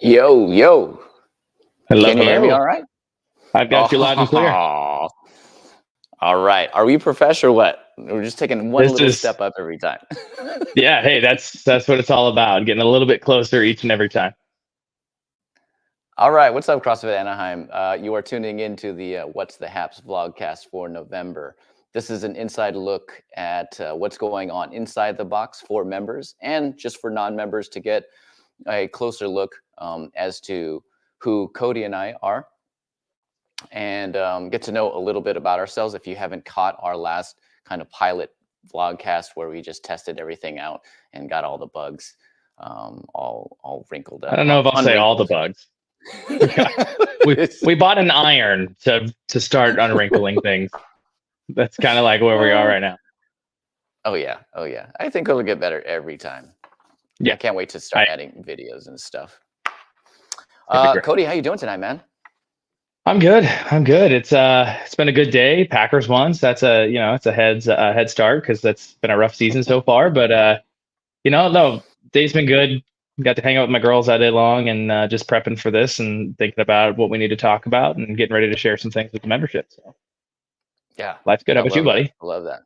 Yo, yo. Hello, Can you hear me hello. all right? I've got you loud and clear. All right. Are we professional or what? We're just taking one little step up every time. Yeah, hey, that's what it's all about. Getting a little bit closer each and every time. All right. What's up, CrossFit Anaheim? You are tuning into the What's the Haps vlogcast for November. This is an inside look at what's going on inside the box for members and just for non-members to get a closer look as to who Cody and I are, and get to know a little bit about ourselves. If you haven't caught our last kind of pilot vlogcast where we just tested everything out and got all the bugs all wrinkled up. I don't know if I'll say all the bugs. we bought an iron to start unwrinkling things. That's kind of like where we are right now. Oh yeah. I think it'll get better every time. Yeah, I can't wait to start adding videos and stuff. Cody, how you doing tonight, man? I'm good. It's been a good day. Packers won, so that's it's a head start because that's been a rough season so far. But no, day's been good. Got to hang out with my girls all day long and just prepping for this and thinking about what we need to talk about and getting ready to share some things with the membership. So yeah, life's good. How about you, buddy? I love that.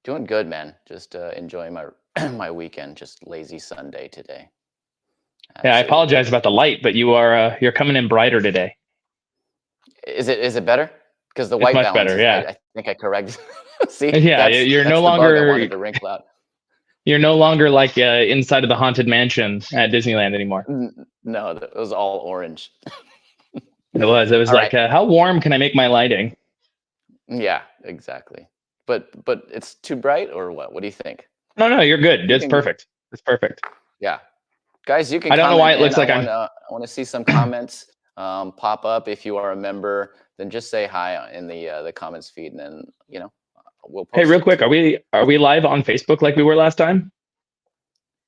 Doing good, man. Just enjoying my my weekend. Just lazy Sunday today. Absolutely. Yeah, I apologize about the light, but you're coming in brighter today. Is it better? Because the white balance. Better, yeah. I think I corrected. See, yeah, you're no longer. I wanted to wrinkle out. You're no longer like inside of the haunted mansion at Disneyland anymore. No, it was all orange. It was all like, right. How warm can I make my lighting? Yeah, exactly. But it's too bright or what? What do you think? No, you're good. It's perfect. It's perfect. Yeah, guys, you can. I don't know why it looks like I want to see some comments pop up. If you are a member, then just say hi in the comments feed, and then we'll post. Hey, real quick, are we live on Facebook like we were last time?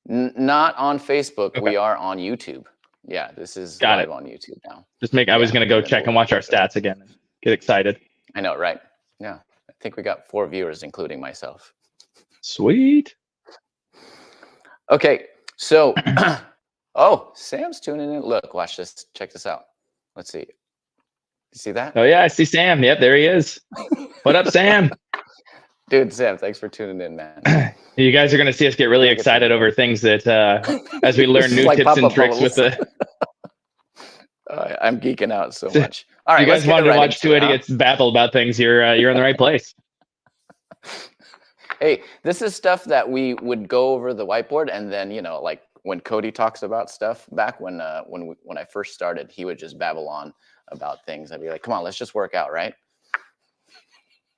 Not on Facebook. Okay. We are on YouTube. Yeah, this is live on YouTube now. I was gonna go check and watch our stats again and get excited. I know, right? Yeah, I think we got 4 viewers, including myself. Sweet. Okay, so oh, Sam's tuning in. Look, watch this. Check this out. Let's see. You see that? Oh yeah, I see Sam. Yep, there he is. What up, Sam? Dude, Sam, thanks for tuning in, man. You guys are going to see us get really excited over things that as we learn new tips and tricks with the. I'm geeking out so much. All right, you guys wanted to watch two idiots babble about things. You're in the right place. Hey, this is stuff that we would go over the whiteboard, and then like when Cody talks about stuff back when I first started, he would just babble on about things. I'd be like, "Come on, let's just work out, right?"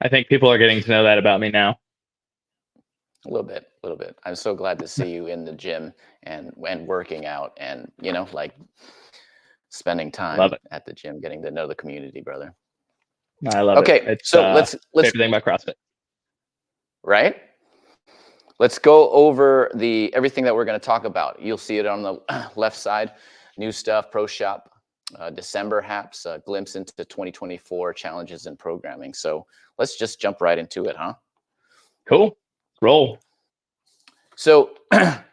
I think people are getting to know that about me now. A little bit. I'm so glad to see you in the gym and working out and like spending time at the gym, getting to know the community, brother. I love it. Okay, so let's favorite thing about CrossFit. Right? Let's go over everything that we're going to talk about. You'll see it on the left side. New stuff, Pro Shop, December Haps, a glimpse into 2024 challenges and programming. So let's just jump right into it, huh? Cool. Roll. So,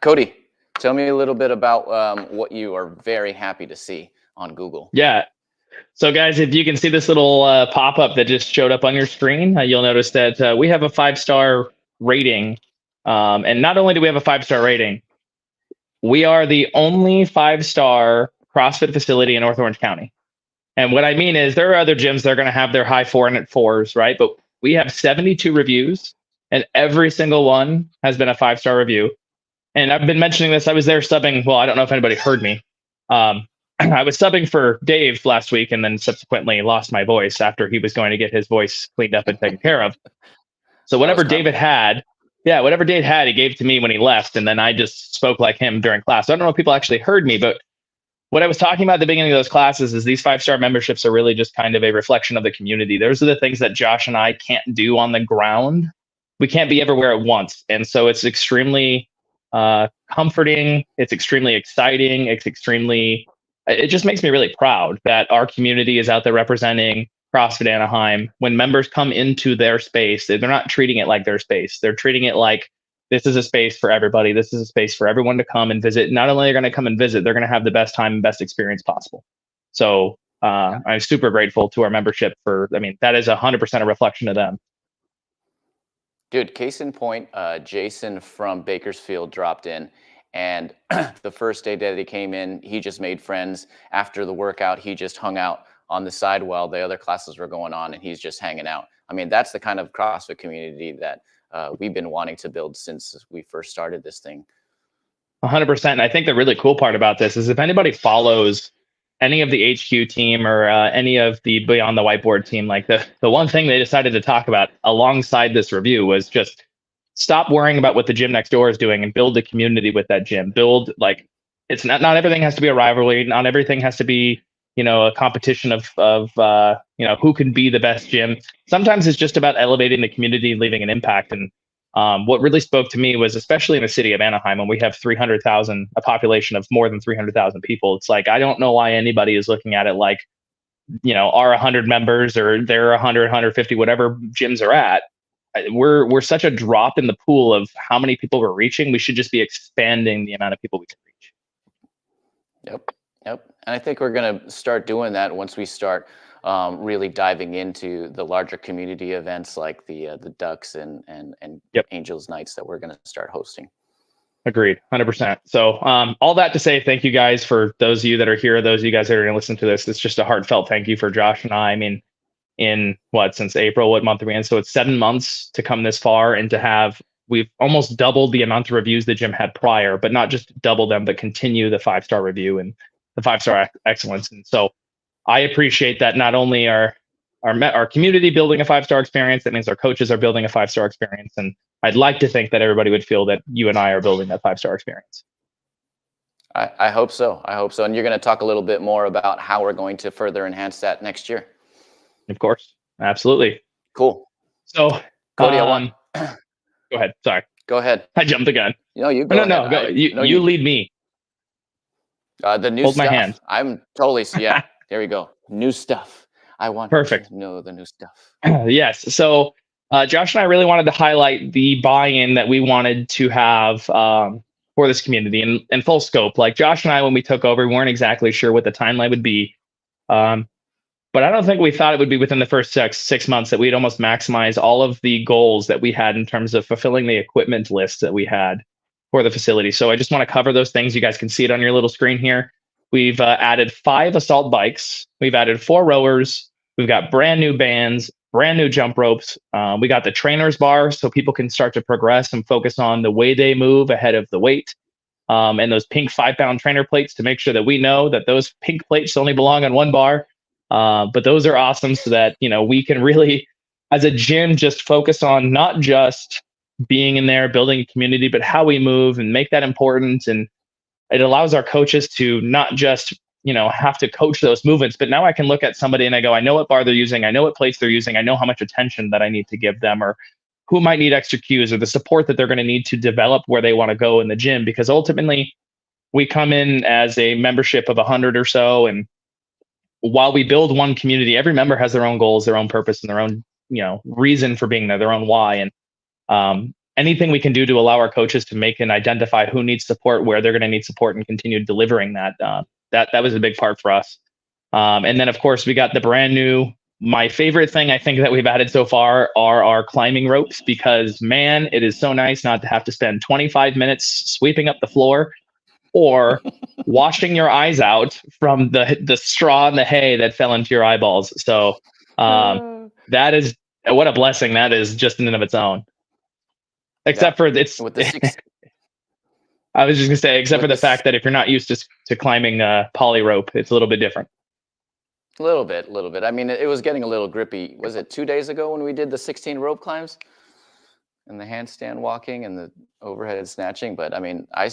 Cody, tell me a little bit about what you are very happy to see on Google. Yeah. So, guys, if you can see this little pop-up that just showed up on your screen, you'll notice that we have a 5-star rating. And not only do we have a 5-star rating, we are the only 5-star CrossFit facility in North Orange County. And what I mean is there are other gyms that are going to have their high 4.4s, right? But we have 72 reviews, and every single one has been a 5-star review. And I've been mentioning this. I was there subbing. Well, I don't know if anybody heard me. I was subbing for Dave last week and then subsequently lost my voice after he was going to get his voice cleaned up and taken care of. So whatever David had, he gave to me when he left. And then I just spoke like him during class. So I don't know if people actually heard me, but what I was talking about at the beginning of those classes is these 5-star memberships are really just kind of a reflection of the community. Those are the things that Josh and I can't do on the ground. We can't be everywhere at once. And so it's extremely comforting. It's extremely exciting. It just makes me really proud that our community is out there representing CrossFit Anaheim. When members come into their space, they're not treating it like their space. They're treating it like this is a space for everybody. This is a space for everyone to come and visit. Not only are they going to come and visit, they're going to have the best time and best experience possible. So I'm super grateful to our membership for, I mean, that is 100% a reflection of them. Dude, case in point, Jason from Bakersfield dropped in, and the first day that he came in, he just made friends. After the workout, he just hung out on the side while the other classes were going on, and he's just hanging out. I mean, that's the kind of CrossFit community that we've been wanting to build since we first started this thing. 100%. And I think the really cool part about this is if anybody follows any of the HQ team or any of the Beyond the Whiteboard team, like the one thing they decided to talk about alongside this review was just stop worrying about what the gym next door is doing and build a community with that gym. Build, like, it's not everything has to be a rivalry. Not everything has to be, you know, a competition of you know, who can be the best gym. Sometimes it's just about elevating the community and leaving an impact. And what really spoke to me was, especially in the city of Anaheim, when we have 300,000, a population of more than 300,000 people, it's like, I don't know why anybody is looking at it like, you know, our 100 members or their 100, 150, whatever gyms are at. We're such a drop in the pool of how many people we're reaching. We should just be expanding the amount of people we can reach. Yep. And I think we're going to start doing that once we start really diving into the larger community events like the Ducks and Angels Nights that we're going to start hosting. Agreed, 100%. So all that to say, thank you guys for those of you that are here, those of you guys that are going to listen to this. It's just a heartfelt thank you for Josh and I. I mean, in since April, what month are we in? So it's 7 months to come this far and to have, we've almost doubled the amount of reviews the gym had prior, but not just double them, but continue the 5-star review and the 5-star excellence. And so I appreciate that not only our community building a 5-star experience, that means our coaches are building a 5-star experience. And I'd like to think that everybody would feel that you and I are building that 5-star experience. I hope so. I hope so. And you're going to talk a little bit more about how we're going to further enhance that next year. Of course. Absolutely. Cool. So, Cody, go ahead. Sorry. Go ahead. I jumped the gun. No, you go. No, go. You lead me. The new Hold stuff. My hand. I'm totally, yeah, there we go. New stuff. I want Perfect. to know the new stuff. Yes. So Josh and I really wanted to highlight the buy-in that we wanted to have for this community and full scope. Like Josh and I, when we took over, we weren't exactly sure what the timeline would be. But I don't think we thought it would be within the first 6 months that we'd almost maximize all of the goals that we had in terms of fulfilling the equipment list that we had for the facility. So I just want to cover those things. You guys can see it on your little screen here. We've added 5 assault bikes. We've added 4 rowers. We've got brand new bands, brand new jump ropes. We got the trainer's bar so people can start to progress and focus on the way they move ahead of the weight. And those pink 5-pound trainer plates to make sure that we know that those pink plates only belong on one bar. But those are awesome so that, you know, we can really, as a gym, just focus on not just being in there, building a community, but how we move and make that important. And it allows our coaches to not just, you know, have to coach those movements, but now I can look at somebody and I go, I know what bar they're using. I know what plates they're using. I know how much attention that I need to give them, or who might need extra cues, or the support that they're going to need to develop where they want to go in the gym. Because ultimately we come in as a membership of 100 or so. And while we build one community, every member has their own goals, their own purpose, and their own, you know, reason for being there, their own why. And anything we can do to allow our coaches to make and identify who needs support, where they're going to need support, and continue delivering that, that was a big part for us. And then, of course, we got the brand new, my favorite thing I think that we've added so far are our climbing ropes, because, man, it is so nice not to have to spend 25 minutes sweeping up the floor or washing your eyes out from the straw and the hay that fell into your eyeballs. So that is, what a blessing that is just in and of its own. Except for it's with the I was just gonna say, except for the fact that if you're not used to climbing poly rope, it's a little bit different. A little bit. I mean, it was getting a little grippy. Was it 2 days ago when we did the 16 rope climbs and the handstand walking and the overhead snatching? But I mean, I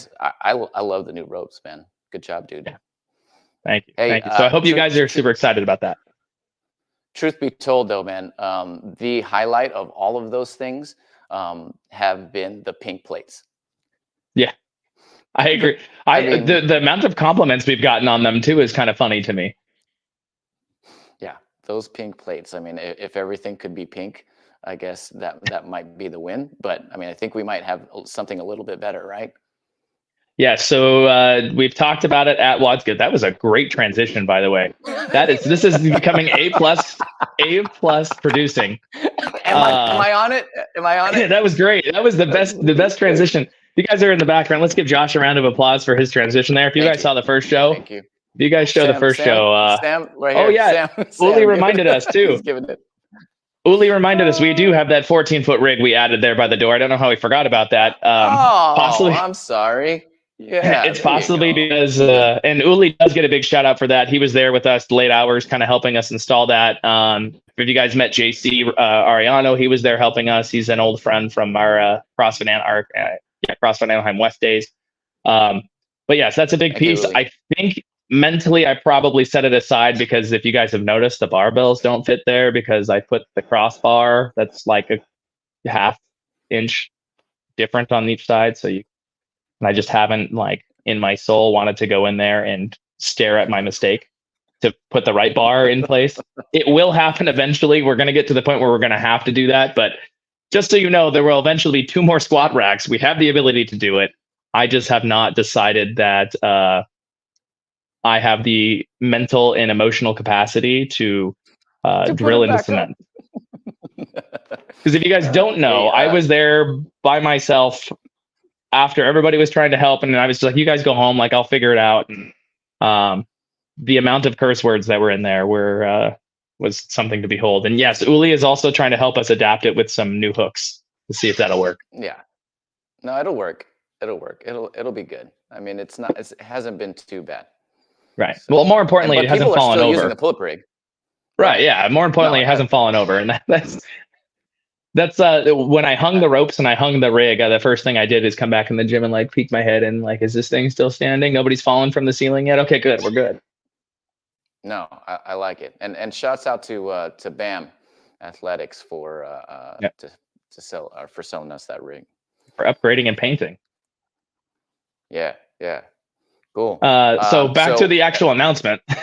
love the new ropes, man. Good job, dude. Yeah. Thank you. Thank you. So I hope you guys are super excited about that. Truth be told, though, man, the highlight of all of those things have been the pink plates. Yeah, I agree. I mean, the amount of compliments we've gotten on them too is kind of funny to me. Yeah, those pink plates. I mean, if everything could be pink, I guess that might be the win. But I mean, I think we might have something a little bit better, right? Yeah, so we've talked about it at Wadsgood. That was a great transition, by the way. This is becoming A plus producing. Am I on it? Am I on it? That was great. That was the best transition. You guys are in the background. Let's give Josh a round of applause for his transition there. If you guys saw the first show, Thank you. If you guys show the first show, Sam, right here. Oh yeah, Uli reminded us too. He's giving it. Uli reminded us we do have that 14-foot rig we added there by the door. I don't know how we forgot about that. Possibly. I'm sorry. Yeah, it's possibly because, and Uli does get a big shout out for that. He was there with us late hours, kind of helping us install that. If you guys met JC Ariano, he was there helping us. He's an old friend from our CrossFit Anaheim West days. But yes, that's a big piece. I think mentally, I probably set it aside because if you guys have noticed, the barbells don't fit there because I put the crossbar that's like a half-inch different on each side. And I just haven't, like, in my soul wanted to go in there and stare at my mistake to put the right bar in place. It will happen eventually. We're going to get to the point where we're going to have to do that. But just so you know, there will eventually be 2 more squat racks. We have the ability to do it. I just have not decided that I have the mental and emotional capacity to drill into cement. Because if you guys don't know, I was there by myself after everybody was trying to help, and I was just like, you guys go home, like I'll figure it out. And the amount of curse words that were in there was something to behold. And yes, Uli is also trying to help us adapt it with some new hooks to see if that'll work. Yeah. No, it'll work. It'll be good. I mean, it hasn't been too bad. Right. So, well, more importantly, it hasn't fallen over. Using the pull-up rig. Right. Yeah. More importantly, it hasn't fallen over, and that's when I hung the ropes and I hung the rig. The first thing I did is come back in the gym and like peek my head and like, is this thing still standing? Nobody's fallen from the ceiling yet. Okay, good. We're good. No, I like it. And shouts out to BAM Athletics for for selling us that rig, for upgrading and painting. Yeah. Cool. So back to the actual announcement. What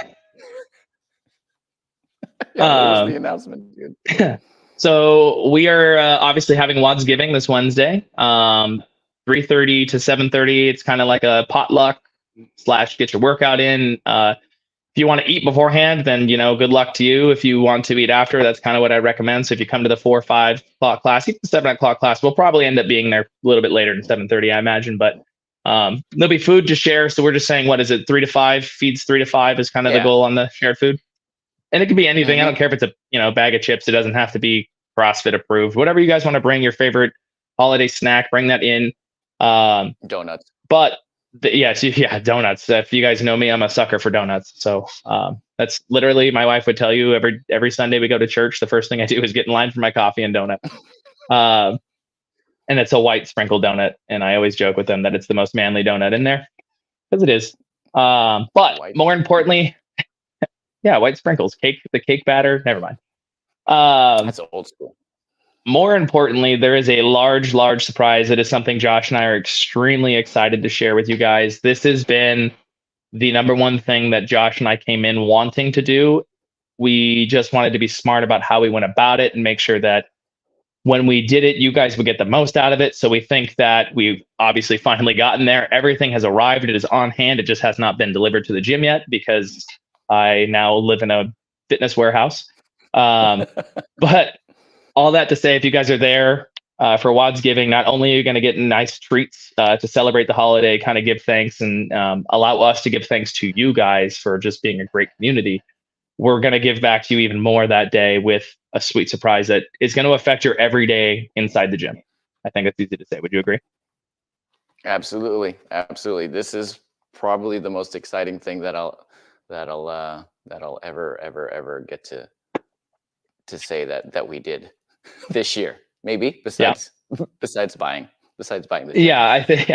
was the announcement, dude? So we are obviously having Wadsgiving this Wednesday, 3:30 to 7:30. It's kind of like a potluck / get your workout in. If you want to eat beforehand, then good luck to you. If you want to eat after, that's kind of what I recommend. So if you come to the 4 or 5 o'clock class, even the 7 o'clock class, we'll probably end up being there a little bit later than 7:30, I imagine. But there'll be food to share. So we're just saying, what is it? 3 to 5 feeds 3 to 5 is kind of the goal on the shared food. And it can be anything. I don't care if it's a bag of chips. It doesn't have to be CrossFit approved. Whatever you guys want to bring, your favorite holiday snack, bring that in. Donuts. But donuts. If you guys know me, I'm a sucker for donuts. So that's literally, my wife would tell you every Sunday we go to church, the first thing I do is get in line for my coffee and donut. And it's a white sprinkle donut. And I always joke with them that it's the most manly donut in there, because it is. But more importantly, white sprinkles, the cake batter. Never mind. That's old school. More importantly, there is a large surprise. It is something Josh and I are extremely excited to share with you guys. This has been the number one thing that Josh and I came in wanting to do. We just wanted to be smart about how we went about it and make sure that when we did it, you guys would get the most out of it. So we think that we've obviously finally gotten there. Everything has arrived. It is on hand. It just has not been delivered to the gym yet because I now live in a fitness warehouse. But all that to say, if you guys are there for Wadsgiving, not only are you going to get nice treats to celebrate the holiday, kind of give thanks and allow us to give thanks to you guys for just being a great community, we're going to give back to you even more that day with a sweet surprise that is going to affect your everyday inside the gym. I think it's easy to say. Would you agree? Absolutely. This is probably the most exciting thing that I'll ever get to say that we did this year, maybe besides buying the gym. I think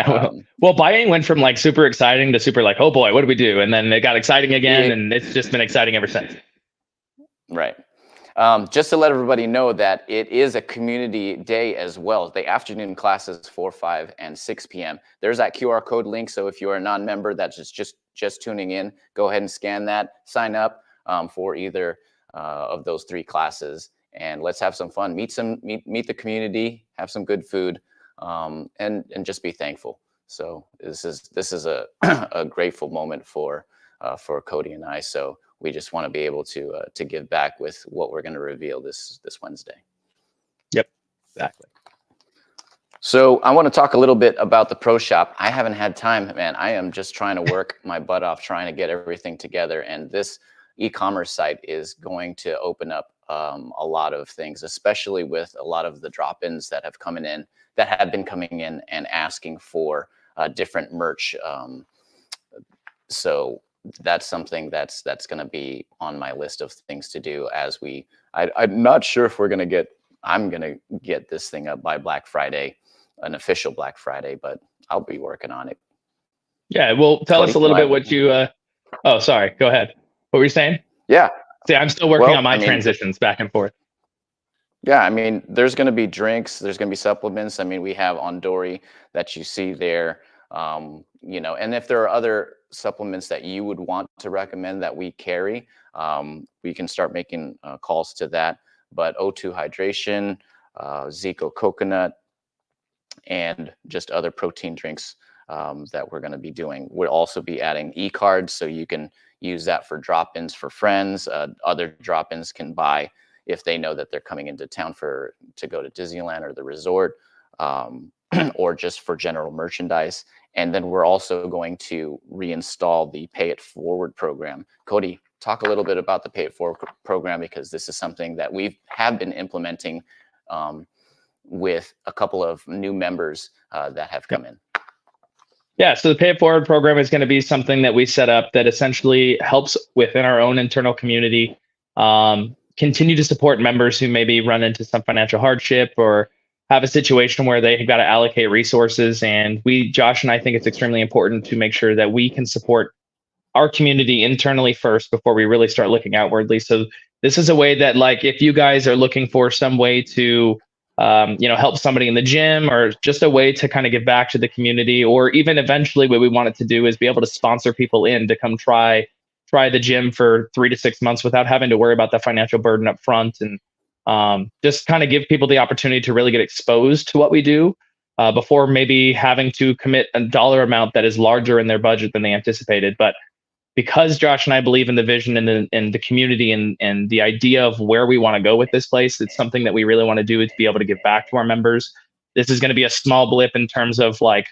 well, buying went from like super exciting to super like, oh boy, what do we do? And then it got exciting again, and it's just been exciting ever since. Right. Just to let everybody know that it is a community day as well. The afternoon classes 4, 5, and 6 p.m. There's that QR code link. So if you're a non-member that's just tuning in, go ahead and scan that, sign up for either of those 3 classes, and let's have some fun. Meet the community, have some good food, and just be thankful. So this is a a grateful moment for Cody and I. So we just want to be able to give back with what we're going to reveal this Wednesday. Yep, exactly. So I want to talk a little bit about the pro shop. I haven't had time, man. I am just trying to work my butt off trying to get everything together. And this e-commerce site is going to open up a lot of things, especially with a lot of the drop-ins that have been coming in and asking for different merch. So that's something that's going to be on my list of things to do as I'm not sure if I'm going to get this thing up by Black Friday, an official Black Friday, but I'll be working on it. Yeah, well, tell us a little bit what you, oh, sorry, go ahead. What were you saying? Yeah. See, I'm still working on my transitions back and forth. Yeah, I mean, there's going to be drinks, there's going to be supplements. I mean, we have Ondori that you see there, and if there are other supplements that you would want to recommend that we carry, we can start making calls to that. But O2 hydration, Zico coconut, and just other protein drinks that we're going to be doing. We'll also be adding e-cards, so you can use that for drop-ins for friends. Other drop-ins can buy if they know that they're coming into town to go to Disneyland or the resort, or just for general merchandise. And then we're also going to reinstall the Pay It Forward program. Cody, talk a little bit about the Pay It Forward program, because this is something that we have been implementing with a couple of new members that have come in. Yeah, so the Pay It Forward program is going to be something that we set up that essentially helps within our own internal community continue to support members who maybe run into some financial hardship or have a situation where they've got to allocate resources. And Josh and I think it's extremely important to make sure that we can support our community internally first before we really start looking outwardly. So this is a way that, like, if you guys are looking for some way to help somebody in the gym, or just a way to kind of give back to the community, or even eventually what we want it to do is be able to sponsor people in to come try the gym for 3 to 6 months without having to worry about the financial burden up front, and just kind of give people the opportunity to really get exposed to what we do before maybe having to commit a dollar amount that is larger in their budget than they anticipated. But because Josh and I believe in the vision and the community and the idea of where we want to go with this place, it's something that we really want to do, is be able to give back to our members. This is going to be a small blip in terms of like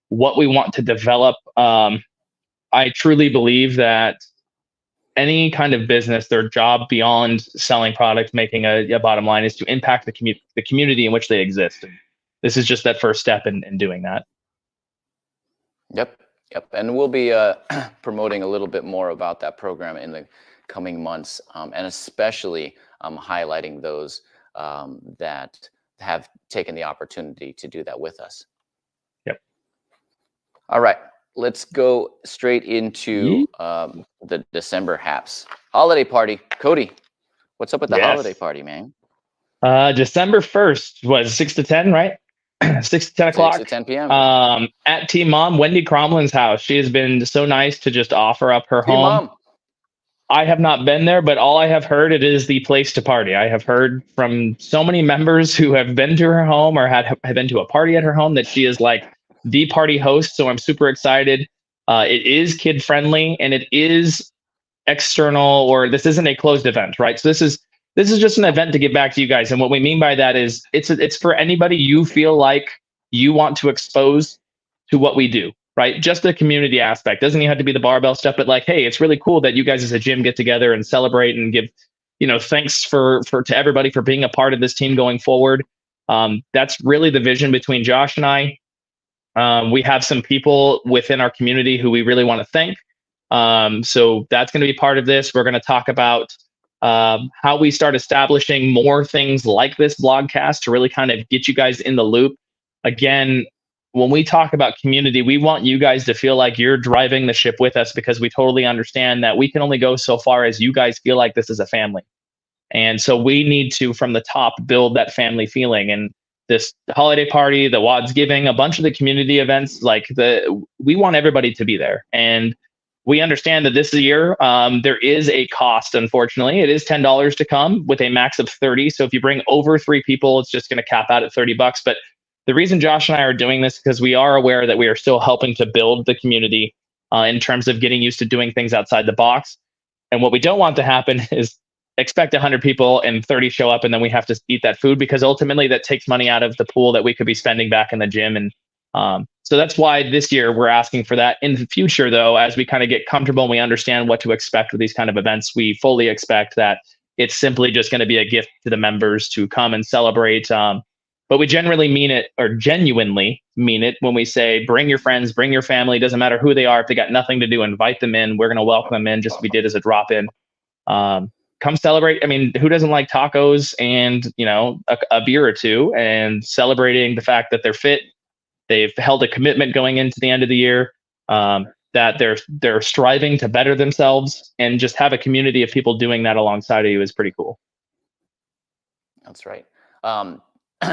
what we want to develop. I truly believe that any kind of business, their job beyond selling products, making a bottom line, is to impact the community in which they exist. And this is just that first step in doing that. Yep. And we'll be promoting a little bit more about that program in the coming months, and especially highlighting those that have taken the opportunity to do that with us. Yep. All right. Let's go straight into the December Haps holiday party. Cody, what's up with the holiday party, man? December 1st was 6 to 10, right? 6 to 10 o'clock. 6 to 10 p.m. At Team Mom, Wendy Cromlin's house. She has been so nice to just offer up her Team home. Mom. I have not been there, but all I have heard, it is the place to party. I have heard from so many members who have been to her home or have been to a party at her home that she is like the party host. So I'm super excited. It is kid friendly, and it is external, or this isn't a closed event, right? So this is just an event to give back to you guys. And what we mean by that is it's for anybody you feel like you want to expose to what we do, right? Just the community aspect. Doesn't even have to be the barbell stuff, but like, hey, it's really cool that you guys as a gym get together and celebrate and give, thanks to everybody for being a part of this team going forward. That's really the vision between Josh and I. We have some people within our community who we really want to thank. So that's going to be part of this. We're going to talk about how we start establishing more things like this vlogcast to really kind of get you guys in the loop. Again, when we talk about community, we want you guys to feel like you're driving the ship with us, because we totally understand that we can only go so far as you guys feel like this is a family. And so we need to, from the top, build that family feeling. And this holiday party, the Wads Giving, a bunch of the community events, we want everybody to be there. And we understand that this year there is a cost. Unfortunately, it is $10 to come with a max of 30. So if you bring over 3 people, it's just going to cap out at $30. But the reason Josh and I are doing this because we are aware that we are still helping to build the community in terms of getting used to doing things outside the box. And what we don't want to happen is expect 100 people and 30 show up and then we have to eat that food, because ultimately that takes money out of the pool that we could be spending back in the gym. And so that's why this year we're asking for that. In the future, though, as we kind of get comfortable and we understand what to expect with these kind of events, we fully expect that it's simply just going to be a gift to the members to come and celebrate. But we genuinely mean it when we say bring your friends, bring your family. Doesn't matter who they are. If they got nothing to do, invite them in. We're going to welcome them in just as we did as a drop-in. Come celebrate. I mean, who doesn't like tacos and, a beer or two, and celebrating the fact that they're fit. They've held a commitment going into the end of the year, that they're striving to better themselves, and just have a community of people doing that alongside of you is pretty cool. That's right.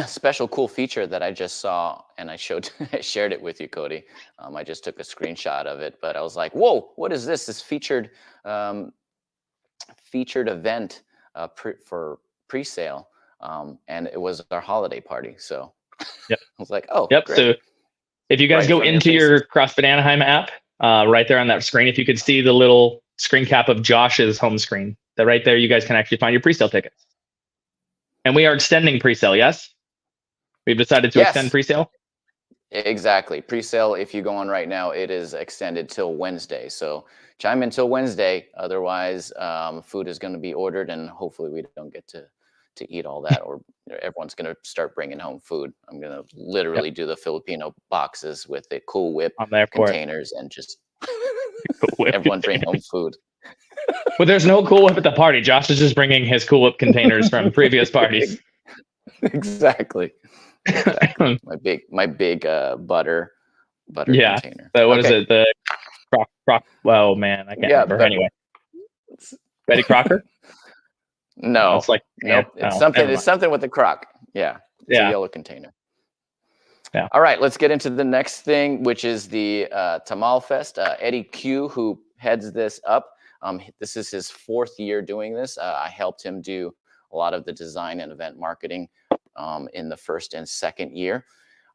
Special cool feature that I just saw, and I shared it with you, Cody. I just took a screenshot of it, but I was like, "Whoa, what is this? This featured event for pre-sale, and it was our holiday party." So yep. I was like, "Oh, yep." Great. So if you guys Right go into your CrossFit Anaheim app, right there on that screen, if you could see the little screen cap of Josh's home screen, that right there, you guys can actually find your pre-sale tickets. And we are extending pre-sale. Yes, we've decided to extend pre-sale. Exactly. Pre-sale, if you go on right now, it is extended till Wednesday. So chime in till Wednesday. Otherwise, food is going to be ordered, and hopefully we don't get to eat all that, or everyone's going to start bringing home food. I'm going to literally do the Filipino boxes with the Cool Whip containers and just everyone bring home food. But there's no Cool Whip at the party. Josh is just bringing his Cool Whip containers from previous parties. Exactly. my big butter container. But what is it? The croc. Well, man, I can't remember. Anyway, Betty Crocker. No, it's like nope. It's something. It's something with the croc. Yeah. It's a yellow container. Yeah. All right, let's get into the next thing, which is the Tamal Fest. Eddie Q, who heads this up. This is his 4th year doing this. I helped him do a lot of the design and event marketing in the 1st and 2nd year.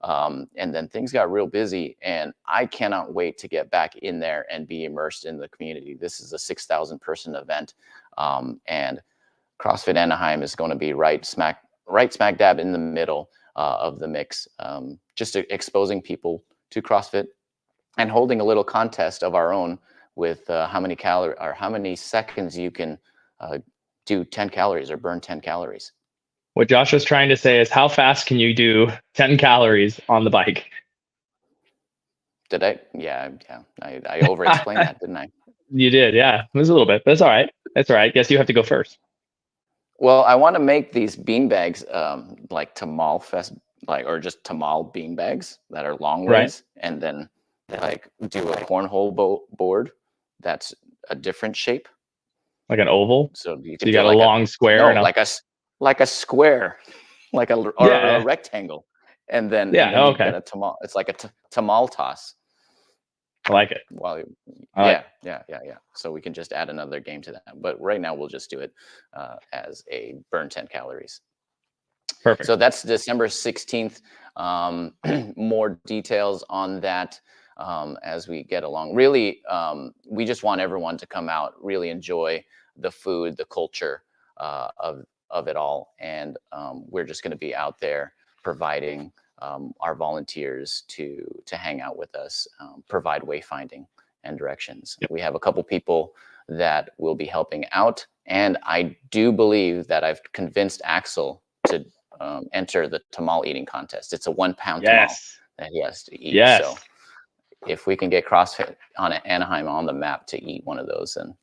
And then things got real busy, and I cannot wait to get back in there and be immersed in the community. This is a 6,000 person event, and CrossFit Anaheim is going to be right smack dab in the middle of the mix, just exposing people to CrossFit and holding a little contest of our own with how many seconds you can do 10 calories or burn 10 calories. What Josh was trying to say is, how fast can you do 10 calories on the bike? Did I? Yeah. I over-explained that, didn't I? You did, yeah. It was a little bit, but it's all right. That's all right. Guess you have to go first. Well, I want to make these bean bags like Tamal Fest, or just Tamal bean bags that are long ways, and then like do a cornhole board that's a different shape, like an oval. So you got a long square, like a square, a rectangle, and then you get a Tamal. It's like a Tamal toss. I like it. Yeah. So we can just add another game to that. But right now we'll just do it as a burn 10 calories. Perfect. So that's December 16th. More details on that as we get along. Really, we just want everyone to come out, really enjoy the food, the culture of it all. And we're just going to be out there providing our volunteers to hang out with us, provide wayfinding and directions. Yep. We have a couple people that will be helping out, and I do believe that I've convinced Axel to enter the Tamal eating contest. It's a 1 pound Tamal that he has to eat. Yes. So if we can get CrossFit on Anaheim on the map to eat one of those, then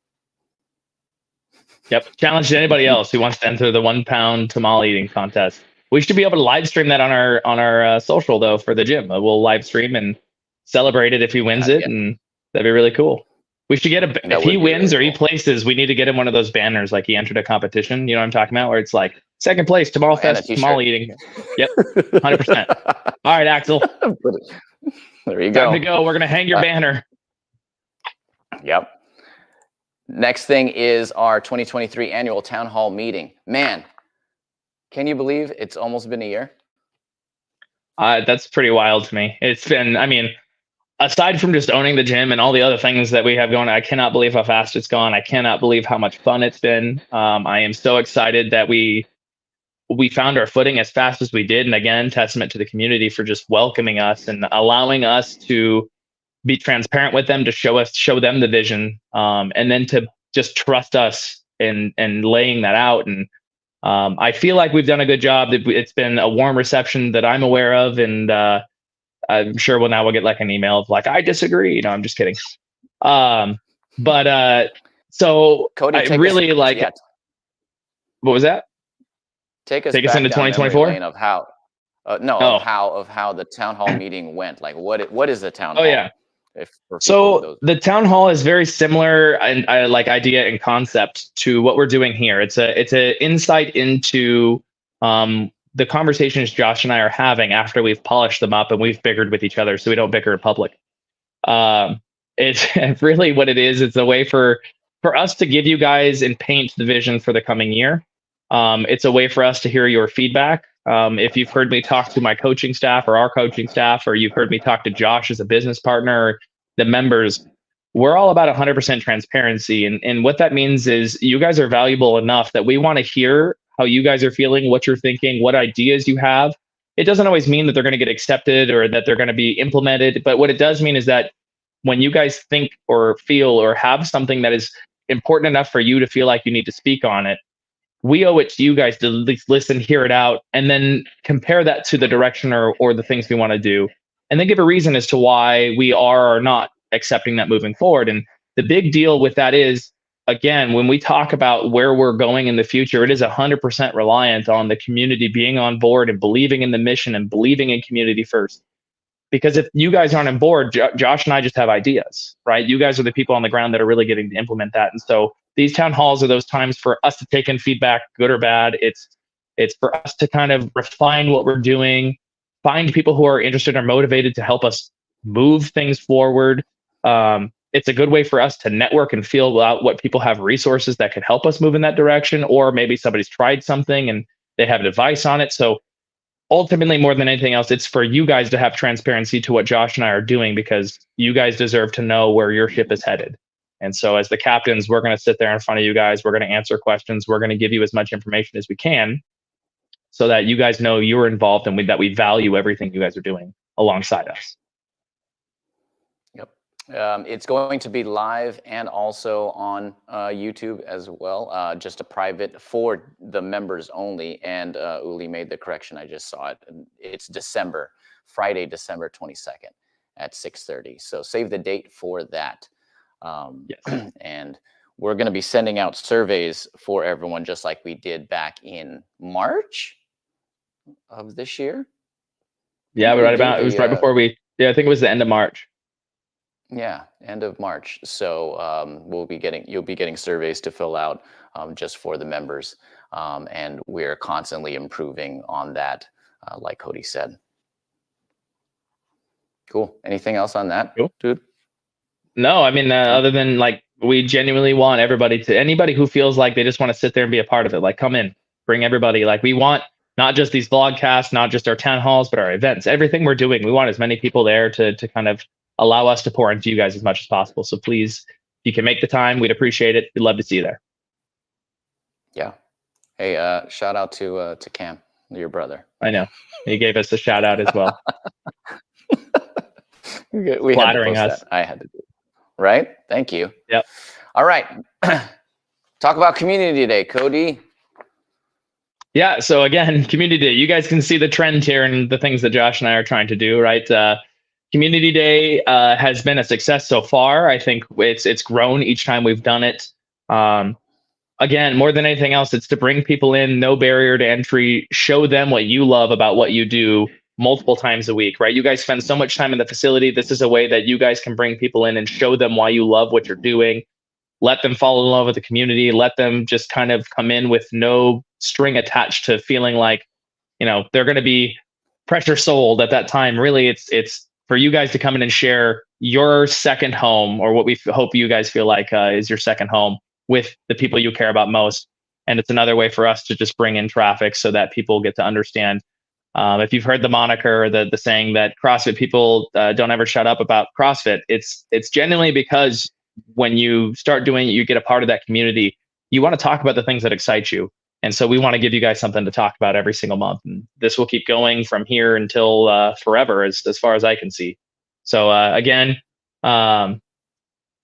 challenge to anybody else who wants to enter the 1 pound Tamal eating contest. We should be able to live stream that on our social though for the gym. We'll live stream and celebrate it if he wins it, and that'd be really cool. We should get if he wins or he places, we need to get him one of those banners like he entered a competition. You know what I'm talking about? Where it's like 2nd place, Tamal Fest, Tamal eating. Yep, 100%. All right, Axel. There you go. Time to go. We're gonna hang your banner. Yep. Next thing is our 2023 annual town hall meeting. Man, can you believe it's almost been a year? That's pretty wild to me. It's been, I mean, aside from just owning the gym and all the other things that we have going, I cannot believe how fast it's gone. I cannot believe how much fun it's been. I am so excited that we found our footing as fast as we did. And again, testament to the community for just welcoming us and allowing us to be transparent with them, to show them the vision, and then to just trust us in laying that out. And I feel like we've done a good job. It's been a warm reception that I'm aware of, and I'm sure we'll get like an email of like, I disagree. No, I'm just kidding. So Cody, I really like. Yeah. What was that? Take us into down 2024 memory lane of how. Of how the town hall meeting went. Like what is the town hall? Oh yeah. So the town hall is very similar and like idea and concept to what we're doing here. It's a insight into the conversations Josh and I are having after we've polished them up and we've bickered with each other, so we don't bicker in public. It's really what it is. It's a way for us to give you guys and paint the vision for the coming year. It's a way for us to hear your feedback. If you've heard me talk to my coaching staff or our coaching staff, or you've heard me talk to Josh as a business partner, or the members, we're all about 100% transparency. And what that means is you guys are valuable enough that we want to hear how you guys are feeling, what you're thinking, what ideas you have. It doesn't always mean that they're going to get accepted or that they're going to be implemented. But what it does mean is that when you guys think or feel or have something that is important enough for you to feel like you need to speak on it, we owe it to you guys to at least listen, hear it out, and then compare that to the direction or the things we want to do, and then give a reason as to why we are or not accepting that moving forward. And the big deal with that is, again, when we talk about where we're going in the future, it is 100% reliant on the community being on board and believing in the mission and believing in community first. Because if you guys aren't on board, Josh and I just have ideas, right? You guys are the people on the ground that are really getting to implement that. And so these town halls are those times for us to take in feedback, good or bad. It's for us to kind of refine what we're doing, find people who are interested or motivated to help us move things forward. It's a good way for us to network and feel out what people have resources that could help us move in that direction, or maybe somebody's tried something and they have advice on it. So ultimately, more than anything else, it's for you guys to have transparency to what Josh and I are doing, because you guys deserve to know where your ship is headed. And so as the captains, we're going to sit there in front of you guys. We're going to answer questions. We're going to give you as much information as we can so that you guys know you're involved and that we value everything you guys are doing alongside us. Yep. It's going to be live and also on YouTube as well, just a private for the members only. And Uli made the correction. I just saw it. It's Friday, December 22nd at 6:30. So save the date for that. Yes. And we're going to be sending out surveys for everyone, just like we did back in March of this year. Yeah, but it was right before I think it was the end of March. Yeah, end of March. So you'll be getting surveys to fill out just for the members. And we're constantly improving on that, like Cody said. Cool. Anything else on that, dude? No, I mean, other than like, we genuinely want anybody who feels like they just want to sit there and be a part of it, like, come in, bring everybody. Like, we want not just these vlogcasts, not just our town halls, but our events, everything we're doing. We want as many people there to kind of allow us to pour into you guys as much as possible. So please, if you can make the time, we'd appreciate it. We'd love to see you there. Yeah. Hey, shout out to Cam, your brother. I know. He gave us a shout out as well. We flattering us. That. I had to do it. Right? Thank you. Yep. All right. Talk about Community Day, Cody. Yeah. So again, Community Day, you guys can see the trend here and the things that Josh and I are trying to do, right? Community Day has been a success so far. I think it's grown each time we've done it. Again, more than anything else, it's to bring people in, no barrier to entry, show them what you love about what you do multiple times a week, right? You guys spend so much time in the facility. This is a way that you guys can bring people in and show them why you love what you're doing. Let them fall in love with the community. Let them just kind of come in with no string attached to feeling like, they're going to be pressure sold at that time. Really, it's for you guys to come in and share your second home, or what we hope you guys feel like is your second home with the people you care about most. And it's another way for us to just bring in traffic so that people get to understand. If you've heard the moniker, or the saying that CrossFit people don't ever shut up about CrossFit, it's genuinely because when you start doing it, you get a part of that community. You want to talk about the things that excite you. And so we want to give you guys something to talk about every single month. And this will keep going from here until forever, as far as I can see. So again, now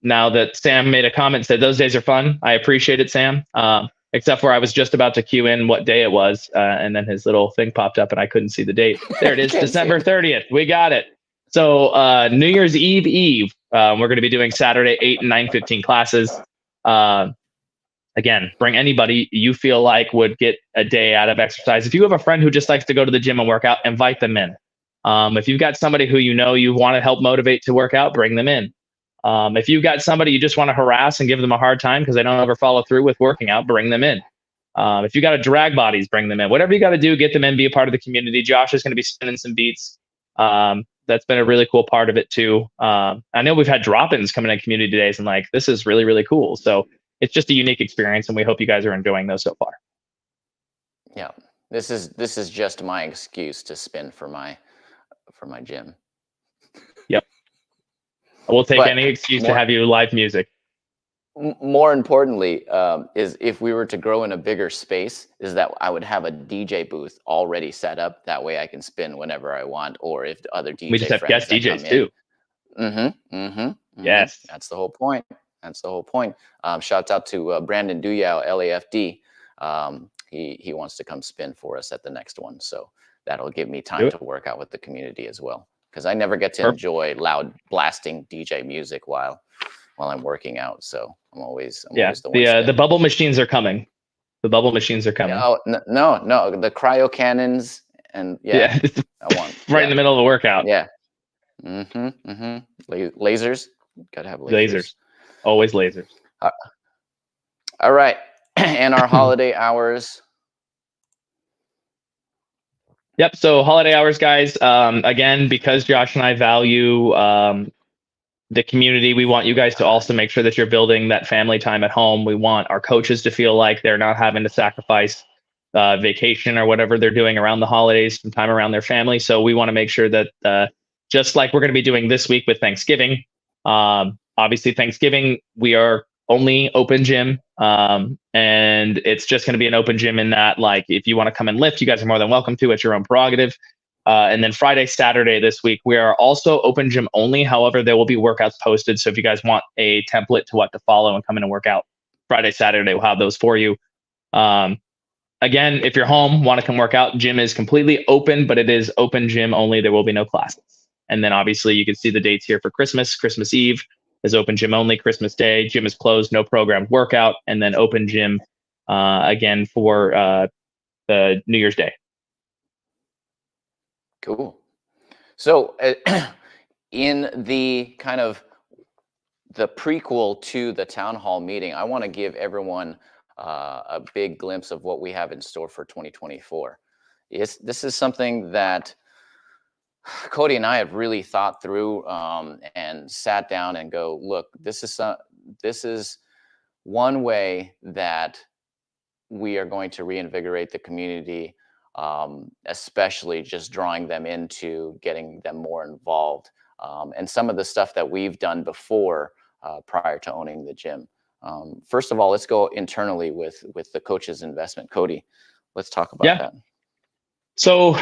that Sam made a comment, said those days are fun. I appreciate it, Sam. Except for I was just about to cue in what day it was, and then his little thing popped up and I couldn't see the date. There it is, December 30th. We got it. So New Year's Eve, we're going to be doing Saturday 8 and 9:15 classes. Again, bring anybody you feel like would get a day out of exercise. If you have a friend who just likes to go to the gym and work out, invite them in. If you've got somebody who you want to help motivate to work out, bring them in. If you've got somebody you just want to harass and give them a hard time because they don't ever follow through with working out, bring them in. If you got to drag bodies, bring them in. Whatever you got to do, get them in, be a part of the community. Josh is going to be spinning some beats. That's been a really cool part of it too. I know we've had drop-ins coming in community days, and like, this is really, really cool. So it's just a unique experience, and we hope you guys are enjoying those so far. Yeah, this is just my excuse to spin for my gym. Yep. We'll take any excuse to have you live music. More importantly, is if we were to grow in a bigger space, is that I would have a DJ booth already set up. That way I can spin whenever I want, or if the other DJ we just have guest DJs too. Yes. That's the whole point. That's the whole point. Shouts out to Brandon Duyao, LAFD. He wants to come spin for us at the next one. So that'll give me time to work out with the community as well. Because I never get to enjoy loud blasting DJ music while I'm working out. So I'm always the bubble machines are coming. The bubble machines are coming. Oh no, the cryo cannons and I want in the middle of the workout. Yeah. Lasers. Gotta have lasers. Always lasers. All right. And our holiday hours. Yep. So holiday hours, guys. Again, because Josh and I value the community, we want you guys to also make sure that you're building that family time at home. We want our coaches to feel like they're not having to sacrifice vacation or whatever they're doing around the holidays, some time around their family. So we want to make sure that just like we're going to be doing this week with Thanksgiving, obviously Thanksgiving, we are only open gym. And it's just going to be an open gym in that, like, if you want to come and lift, you guys are more than welcome to. It's your own prerogative. And then Friday, Saturday this week, we are also open gym only. However, there will be workouts posted. So if you guys want a template to what to follow and come in and work out, Friday, Saturday, we'll have those for you. Again, if you're home, want to come work out, gym is completely open, but it is open gym only. There will be no classes. And then obviously you can see the dates here for Christmas. Christmas Eve is open gym only. Christmas Day, gym is closed, no programmed workout. And then open gym again for the New Year's Day. Cool. So in the kind of the prequel to the town hall meeting, I want to give everyone a big glimpse of what we have in store for 2024. This is something that Cody and I have really thought through and sat down and go, look, this is one way that we are going to reinvigorate the community, especially just drawing them into getting them more involved. And some of the stuff that we've done before prior to owning the gym. First of all, let's go internally with the coach's investment. Cody, let's talk about that. So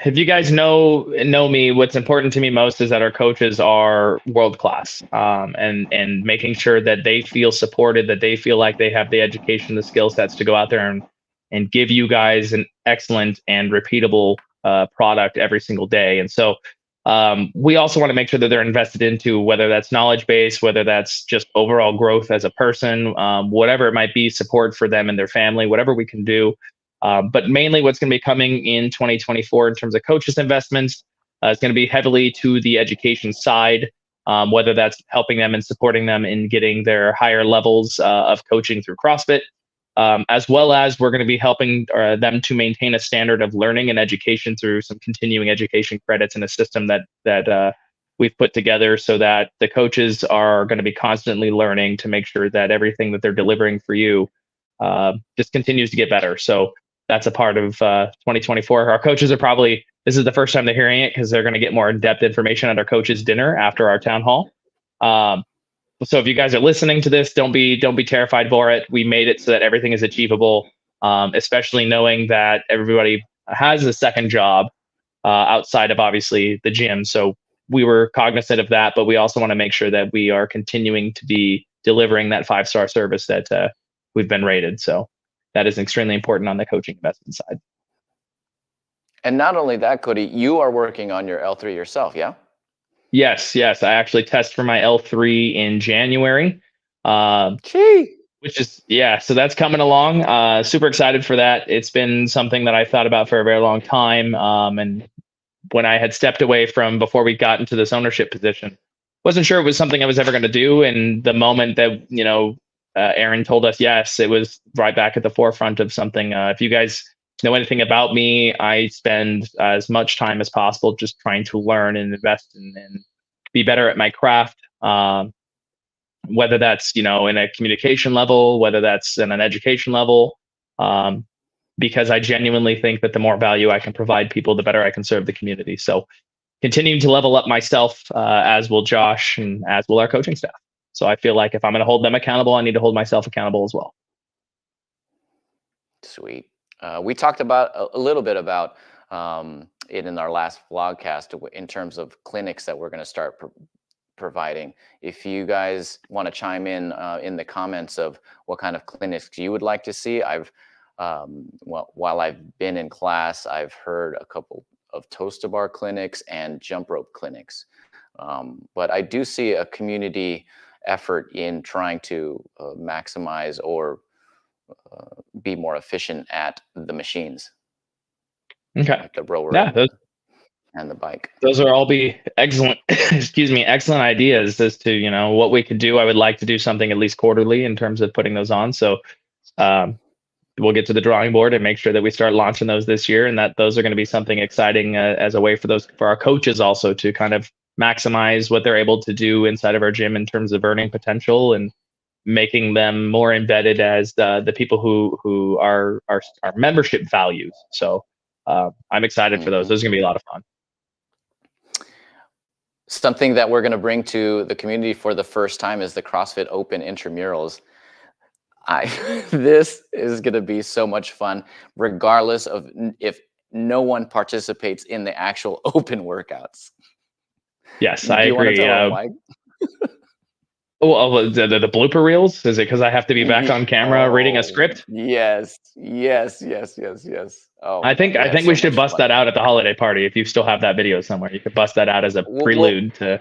if you guys know me, what's important to me most is that our coaches are world-class, and making sure that they feel supported, that they feel like they have the education, the skill sets to go out there and give you guys an excellent and repeatable product every single day. And so we also want to make sure that they're invested into, whether that's knowledge base, whether that's just overall growth as a person, whatever it might be, support for them and their family, whatever we can do. But mainly what's going to be coming in 2024 in terms of coaches investments is going to be heavily to the education side, whether that's helping them and supporting them in getting their higher levels of coaching through CrossFit, as well as we're going to be helping them to maintain a standard of learning and education through some continuing education credits in a system that we've put together so that the coaches are going to be constantly learning to make sure that everything that they're delivering for you just continues to get better. So that's a part of 2024. Our coaches are probably, this is the first time they're hearing it because they're going to get more in-depth information at our coaches dinner after our town hall. So if you guys are listening to this, don't be terrified for it. We made it so that everything is achievable, especially knowing that everybody has a second job outside of obviously the gym. So we were cognizant of that, but we also want to make sure that we are continuing to be delivering that 5-star service that we've been rated. So that is extremely important on the coaching investment side. And not only that, Cody, you are working on your L3 yourself, yeah? Yes. I actually test for my L3 in January. Which is, so that's coming along. Super excited for that. It's been something that I thought about for a very long time. And when I had stepped away from before we got into this ownership position, wasn't sure it was something I was ever going to do. And the moment that, Aaron told us yes, it was right back at the forefront of something. If you guys know anything about me, I spend as much time as possible just trying to learn and invest and be better at my craft. Whether that's, in a communication level, whether that's in an education level, because I genuinely think that the more value I can provide people, the better I can serve the community. So continuing to level up myself, as will Josh and as will our coaching staff. So I feel like if I'm going to hold them accountable, I need to hold myself accountable as well. Sweet. We talked about a little bit about it in our last vlogcast in terms of clinics that we're going to start providing. If you guys want to chime in the comments of what kind of clinics you would like to see, while I've been in class, I've heard a couple of toaster bar clinics and jump rope clinics. But I do see a community effort in trying to maximize or be more efficient at the machines. Okay. Like the rower and the bike. Those are all be excellent, excellent ideas as to, what we could do. I would like to do something at least quarterly in terms of putting those on. So we'll get to the drawing board and make sure that we start launching those this year, and that those are going to be something exciting as a way for our coaches also to kind of maximize what they're able to do inside of our gym in terms of earning potential and making them more embedded as the people who are our membership values. So I'm excited for those. Those are going to be a lot of fun. Something that we're going to bring to the community for the first time is the CrossFit Open intramurals. This is going to be so much fun, regardless of if no one participates in the actual open workouts. Yes, I agree. The blooper reels, is it because I have to be back on camera reading a script? Yes. Oh, I think we should bust that out at the holiday party. If you still have that video somewhere, you could bust that out as a prelude to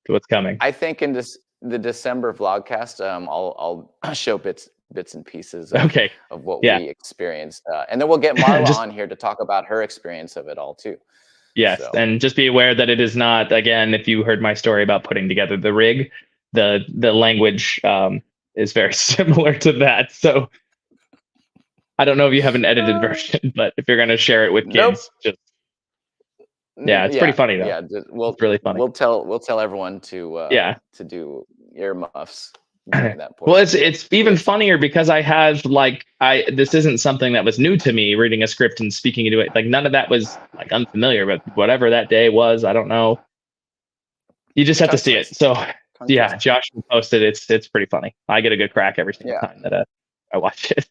what's coming. I think in the December vlogcast, I'll show bits and pieces of what we experienced, and then we'll get Marla on here to talk about her experience of it all too. Yes, and just be aware that it is not, again, if you heard my story about putting together the rig, the language is very similar to that. So I don't know if you have an edited version, but if you're going to share it with kids, it's pretty funny though. Yeah, it's really funny. We'll tell everyone to do earmuffs. Well, it's even funnier because I have this isn't something that was new to me, reading a script and speaking into it. Like none of that was like unfamiliar, but whatever that day was, I don't know. You just have to see it. So yeah, Josh will post it. It's pretty funny. I get a good crack every single time that I watch it.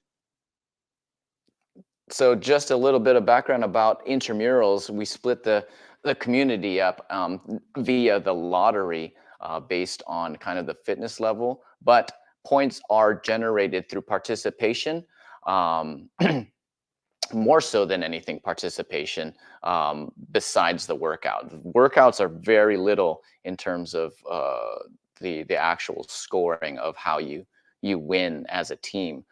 So just a little bit of background about intramurals. We split the community up via the lottery based on kind of the fitness level, but points are generated through participation, more so than anything participation besides the workout. Workouts are very little in terms of the actual scoring of how you win as a team.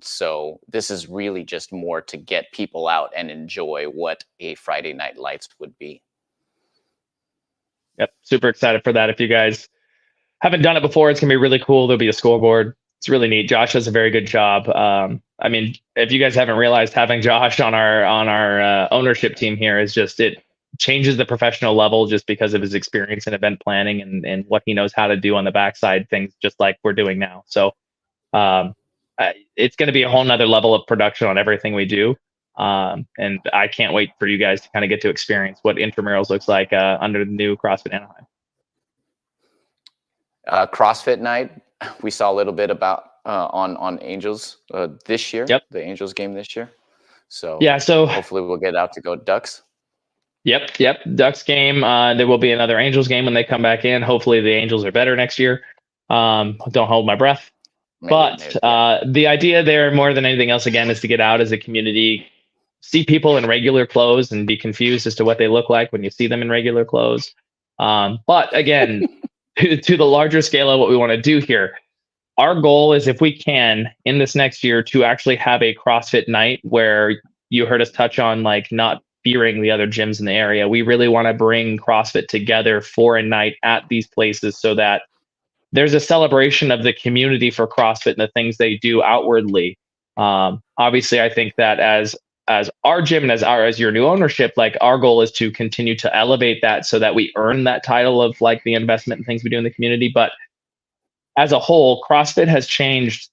So this is really just more to get people out and enjoy what a Friday Night Lights would be. Yep, super excited for that. If you guys haven't done it before, it's gonna be really cool. There'll be a scoreboard. It's really neat. Josh does a very good job. I mean, if you guys haven't realized, having Josh on our ownership team here is just, it changes the professional level just because of his experience in event planning and what he knows how to do on the backside, things just like we're doing now. So um, it's going to be a whole nother level of production on everything we do. And I can't wait for you guys to kind of get to experience what intramurals looks like under the new CrossFit Anaheim. CrossFit night, we saw a little bit about on Angels this year. Yep. The Angels game this year. So yeah, so hopefully we'll get out to go Ducks. Yep. Ducks game. There will be another Angels game when they come back in. Hopefully the Angels are better next year. Don't hold my breath. But the idea there, more than anything else, again, is to get out as a community, see people in regular clothes and be confused as to what they look like when you see them in regular clothes. But again, to the larger scale of what we want to do here, our goal is, if we can, in this next year, to actually have a CrossFit night where you heard us touch on like not fearing the other gyms in the area. We really want to bring CrossFit together for a night at these places so that there's a celebration of the community for CrossFit and the things they do outwardly. Obviously, I think that as our gym and as your new ownership, like our goal is to continue to elevate that so that we earn that title of like the investment and things we do in the community. But as a whole, CrossFit has changed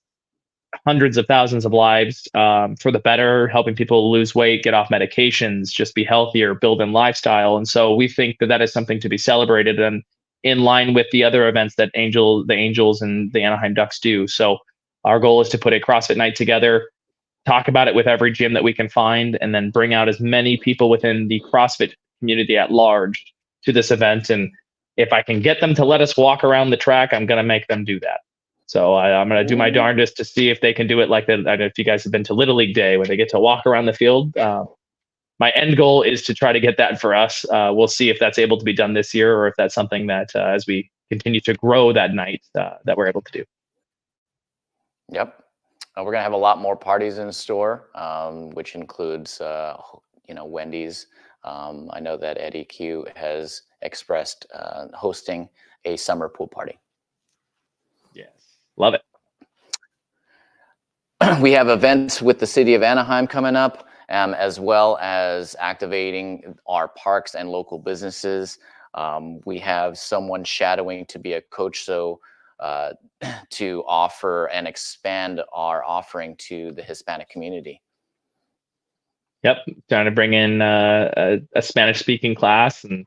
hundreds of thousands of lives for the better, helping people lose weight, get off medications, just be healthier, build in lifestyle. And so we think that that is something to be celebrated, and in line with the other events that the Angels and the Anaheim Ducks do. So our goal is to put a CrossFit night together, talk about it with every gym that we can find, and then bring out as many people within the CrossFit community at large to this event. And if I can get them to let us walk around the track, I'm going to make them do that. So I'm going to do my darndest to see if they can do it like that. I don't know if you guys have been to Little League Day where they get to walk around the field. My end goal is to try to get that for us. We'll see if that's able to be done this year, or if that's something that as we continue to grow that night that we're able to do. Yep. We're going to have a lot more parties in store, which includes, Wendy's. I know that Eddie Q has expressed hosting a summer pool party. Yes. Love it. We have events with the city of Anaheim coming up, as well as activating our parks and local businesses. We have someone shadowing to be a coach, so to offer and expand our offering to the Hispanic community. Yep, trying to bring in a Spanish-speaking class, and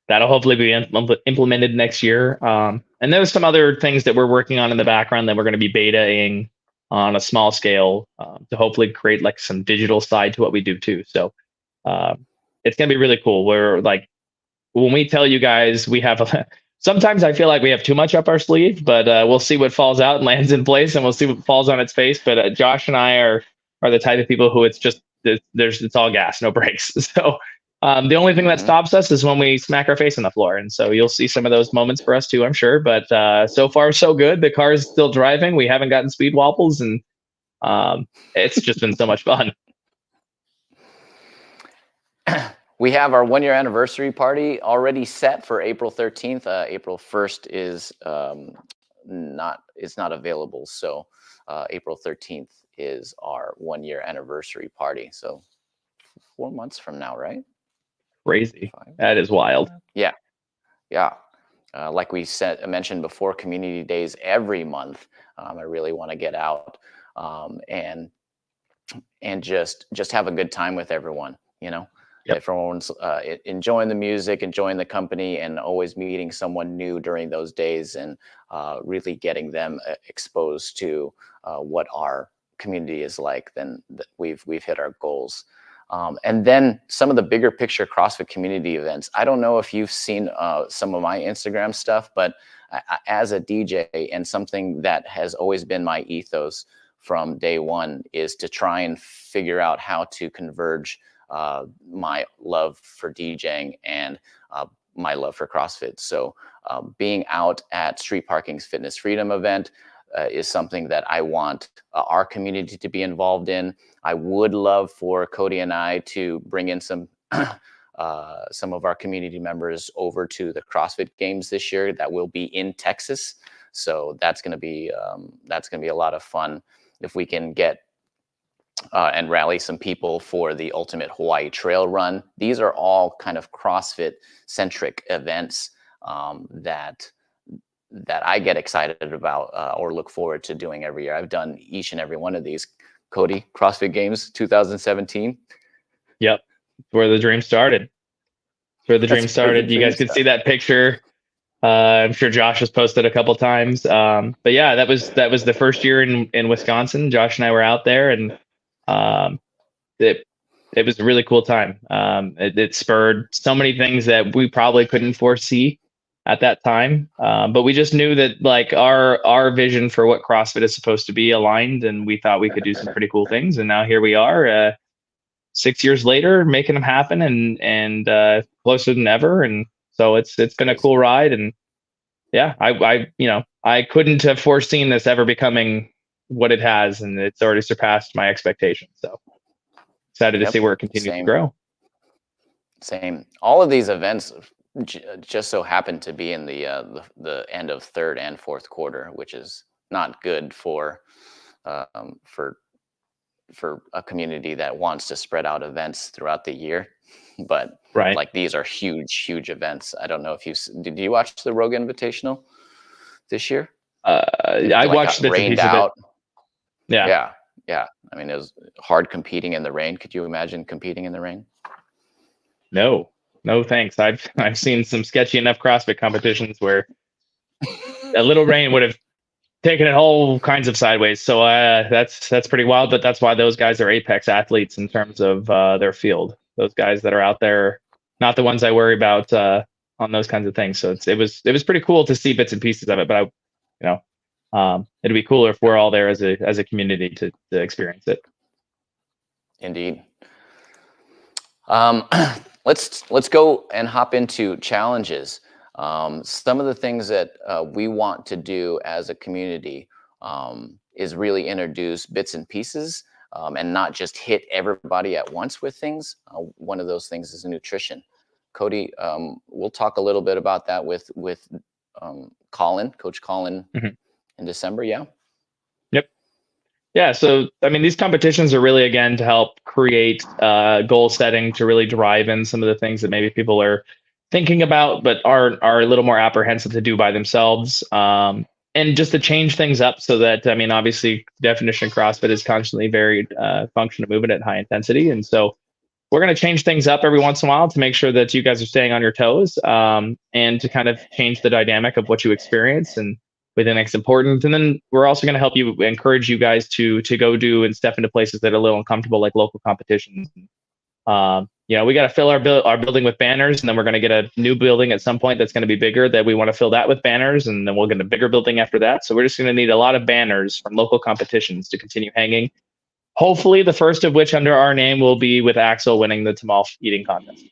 that'll hopefully be implemented next year. And there's some other things that we're working on in the background that we're going to be betaing on a small scale to hopefully create like some digital side to what we do too. So it's going to be really cool. We're like, when we tell you guys, we have sometimes I feel like we have too much up our sleeve, but we'll see what falls out and lands in place, and we'll see what falls on its face. But Josh and I are the type of people who it's all gas, no brakes. So the only thing that stops us is when we smack our face on the floor. And so you'll see some of those moments for us too, I'm sure. But so far, so good. The car is still driving. We haven't gotten speed wobbles, and it's just been so much fun. We have our 1-year anniversary party already set for April 13th. April 1st is not available. So April 13th is our 1-year anniversary party. So 4 months from now, right? Crazy. That is wild. Yeah. Like we mentioned before, community days every month. I really want to get out and just have a good time with everyone. Yep. Everyone's enjoying the music, enjoying the company, and always meeting someone new during those days, and really getting them exposed to what our community is like. Then we've hit our goals. And then some of the bigger picture CrossFit community events. I don't know if you've seen some of my Instagram stuff, but as a DJ, and something that has always been my ethos from day one, is to try and figure out how to converge my love for DJing and my love for CrossFit. So being out at Street Parking's Fitness Freedom event is something that I want our community to be involved in. I would love for Cody and I to bring in some of our community members over to the CrossFit Games this year that will be in Texas. So that's going to be a lot of fun if we can get and rally some people for the Ultimate Hawaii Trail Run. These are all kind of CrossFit centric events that I get excited about or look forward to doing every year. I've done each and every one of these. Cody, CrossFit Games 2017. Yep, where the dream started. Where the dream That's where the started. You dream guys could see started. that picture. I'm sure Josh has posted a couple times. But yeah, that was the first year in Wisconsin. Josh and I were out there, and it was a really cool time. It spurred so many things that we probably couldn't foresee at that time. But we just knew that like our vision for what CrossFit is supposed to be aligned, and we thought we could do some pretty cool things. And now here we are, 6 years later, making them happen, and closer than ever. And so it's been a cool ride. And yeah, I couldn't have foreseen this ever becoming what it has, and it's already surpassed my expectations. So excited to see where it continues to grow. Same. All of these events just so happen to be in the end of third and fourth quarter, which is not good for a community that wants to spread out events throughout the year. But like these are huge events. I don't know if did you watch the Rogue Invitational this year? I watched bits and pieces of it. Yeah. I mean, it was hard competing in the rain. Could you imagine competing in the rain? No, thanks. I've seen some sketchy enough CrossFit competitions where a little rain would have taken it all kinds of sideways. So that's pretty wild. But that's why those guys are apex athletes in terms of their field. Those guys that are out there, not the ones I worry about on those kinds of things. So it was pretty cool to see bits and pieces of it. But it'd be cooler if we're all there as a community to experience it. Indeed. Let's go and hop into challenges. Some of the things that we want to do as a community is really introduce bits and pieces and not just hit everybody at once with things. One of those things is nutrition. Cody, we'll talk a little bit about that with Colin, Coach Colin, in December. Yeah. Yep. Yeah. So, I mean, these competitions are really, again, to help create goal setting, to really drive in some of the things that maybe people are thinking about, but are a little more apprehensive to do by themselves. And just to change things up so that, I mean, obviously definition of CrossFit is constantly varied function of movement at high intensity. And so we're going to change things up every once in a while to make sure that you guys are staying on your toes and to kind of change the dynamic of what you experience. And we think that's important. And then we're also going to help you, encourage you guys to go do and step into places that are a little uncomfortable, like local competitions. We got to fill our building with banners, and then we're going to get a new building at some point that's going to be bigger, that we want to fill that with banners, and then we'll get a bigger building after that. So we're just going to need a lot of banners from local competitions to continue hanging. Hopefully, the first of which under our name will be with Axel winning the tamale eating contest.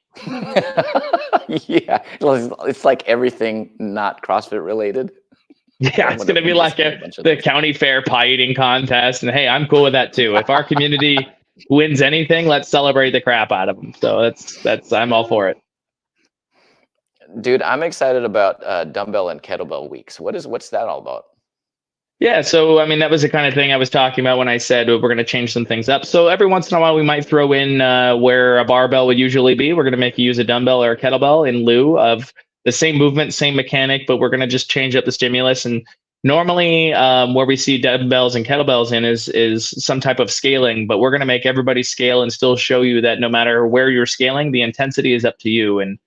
Yeah, it's like everything not CrossFit related. Yeah, it's going to be like the county fair pie eating contest. And hey, I'm cool with that too. If our community wins anything, let's celebrate the crap out of them. So that's I'm all for it. Dude, I'm excited about dumbbell and kettlebell weeks. What's that all about? Yeah, so I mean, that was the kind of thing I was talking about when I said we're going to change some things up. So every once in a while, we might throw in where a barbell would usually be. We're going to make you use a dumbbell or a kettlebell in lieu of the same movement, same mechanic, but we're going to just change up the stimulus. And normally, where we see dumbbells and kettlebells in is some type of scaling, but we're going to make everybody scale and still show you that no matter where you're scaling, the intensity is up to you. And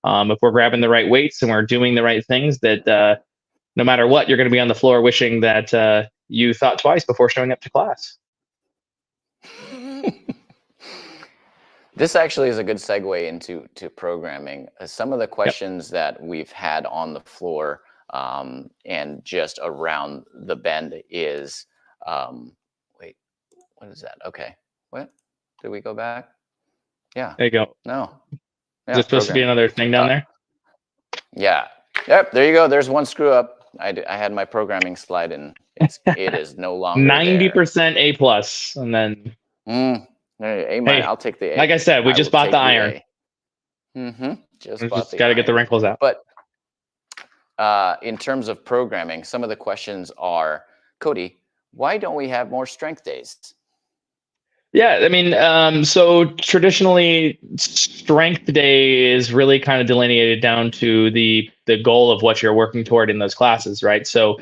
if we're grabbing the right weights and we're doing the right things, that no matter what, you're going to be on the floor wishing that you thought twice before showing up to class. This actually is a good segue into programming. Some of the questions that we've had on the floor and just around the bend is, wait, what is that? Okay, what? Did we go back? Yeah. There you go. No. Yeah, is it supposed to be another thing down there? Yeah. Yep. There you go. There's one screw up. I had my programming slide and it is no longer 90% A+, and then A-. I'll take the A. Like I said, we just bought the iron. Just got to get the wrinkles out. But in terms of programming, some of the questions are, Cody, why don't we have more strength days? Yeah, I mean, so traditionally, strength day is really kind of delineated down to the goal of what you're working toward in those classes, right? So,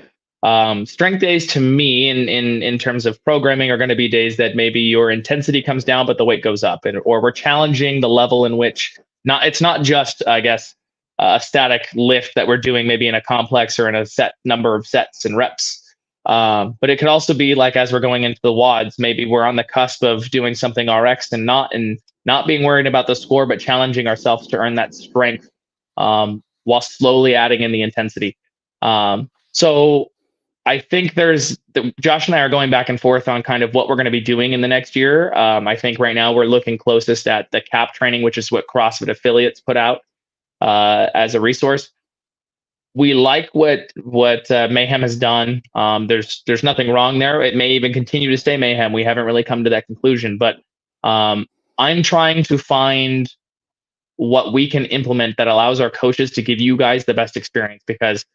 strength days to me, in terms of programming, are going to be days that maybe your intensity comes down, but the weight goes up, and or we're challenging the level in which it's not just, I guess, a static lift that we're doing maybe in a complex or in a set number of sets and reps. But it could also be like as we're going into the WODs, maybe we're on the cusp of doing something RX and not being worried about the score, but challenging ourselves to earn that strength, while slowly adding in the intensity. So I think Josh and I are going back and forth on kind of what we're going to be doing in the next year. I think right now we're looking closest at the CAP training, which is what CrossFit affiliates put out as a resource. We like what Mayhem has done. There's nothing wrong there. It may even continue to stay Mayhem. We haven't really come to that conclusion, but I'm trying to find what we can implement that allows our coaches to give you guys the best experience. Because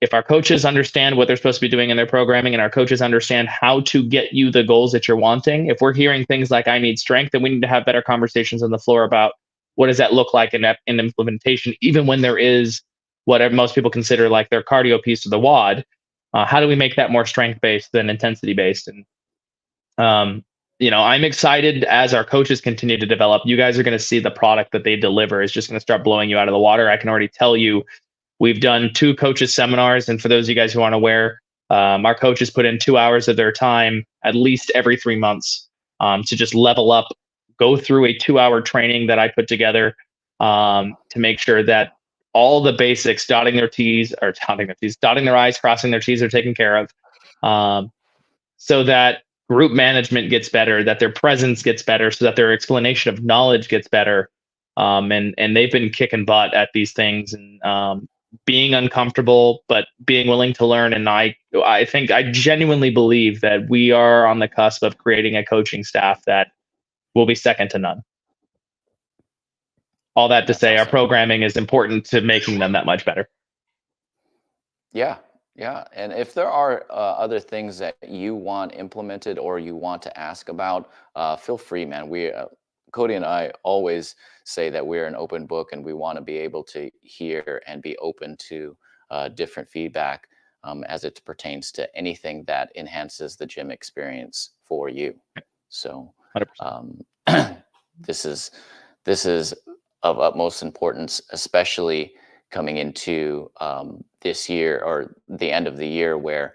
if our coaches understand what they're supposed to be doing in their programming, and our coaches understand how to get you the goals that you're wanting, if we're hearing things like "I need strength," then we need to have better conversations on the floor about what does that look like in implementation, even when there is what most people consider like their cardio piece of the WOD. How do we make that more strength based than intensity based? And I'm excited as our coaches continue to develop. You guys are going to see the product that they deliver is just going to start blowing you out of the water. I can already tell you, we've done 2 coaches seminars, and for those of you guys who aren't aware, our coaches put in 2 hours of their time at least every 3 months to just level up, go through a 2-hour training that I put together to make sure that all the basics, dotting their I's, crossing their T's, are taken care of, so that group management gets better, that their presence gets better, so that their explanation of knowledge gets better. And they've been kicking butt at these things, and being uncomfortable, but being willing to learn. And I genuinely believe that we are on the cusp of creating a coaching staff that will be second to none. All that to That's say, our awesome. programming is important to making them that much better. Yeah, yeah. And if there are other things that you want implemented or you want to ask about, feel free, man. Cody and I always say that we're an open book, and we want to be able to hear and be open to different feedback as it pertains to anything that enhances the gym experience for you. So 100%. this is of utmost importance, especially coming into this year or the end of the year, where